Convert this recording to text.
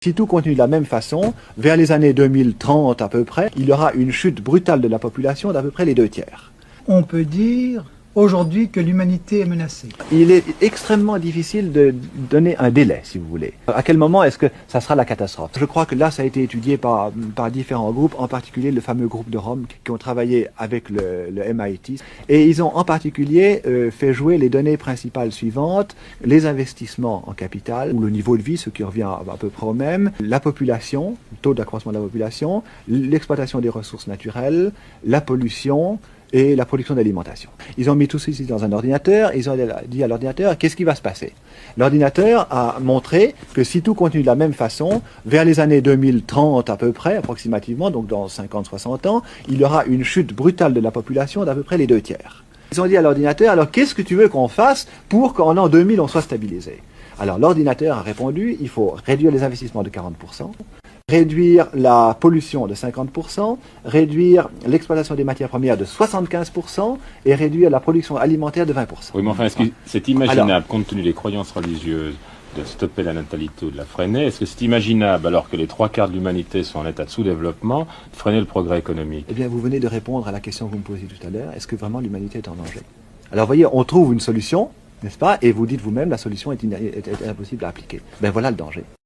Si tout continue de la même façon, vers les années 2030 à peu près, il y aura une chute brutale de la population d'à peu près les 2/3. On peut dire aujourd'hui que l'humanité est menacée. Il est extrêmement difficile de donner un délai, si vous voulez. À quel moment est-ce que ça sera la catastrophe? Je crois que là, ça a été étudié par différents groupes, en particulier le fameux groupe de Rome qui ont travaillé avec le MIT. Et ils ont en particulier fait jouer les données principales suivantes: les investissements en capital, ou le niveau de vie, ce qui revient à peu près au même, la population, le taux d'accroissement de la population, l'exploitation des ressources naturelles, la pollution, et la production d'alimentation. Ils ont mis tout ceci dans un ordinateur, ils ont dit à l'ordinateur qu'est-ce qui va se passer. L'ordinateur a montré que si tout continue de la même façon, vers les années 2030 à peu près, approximativement, donc dans 50-60 ans, il y aura une chute brutale de la population d'à peu près les 2/3. Ils ont dit à l'ordinateur, alors qu'est-ce que tu veux qu'on fasse pour qu'en l'an 2000 on soit stabilisé? Alors l'ordinateur a répondu, il faut réduire les investissements de 40%, réduire la pollution de 50%, réduire l'exploitation des matières premières de 75% et réduire la production alimentaire de 20%. Oui, mais enfin, est-ce que c'est imaginable, compte tenu des croyances religieuses, de stopper la natalité ou de la freiner? Est-ce que c'est imaginable, alors que les 3/4 de l'humanité sont en état de sous-développement, de freiner le progrès économique? Eh bien, vous venez de répondre à la question que vous me posiez tout à l'heure. Est-ce que vraiment l'humanité est en danger? Alors, vous voyez, on trouve une solution, n'est-ce pas? Et vous dites vous-même, la solution est impossible à appliquer. Ben voilà le danger.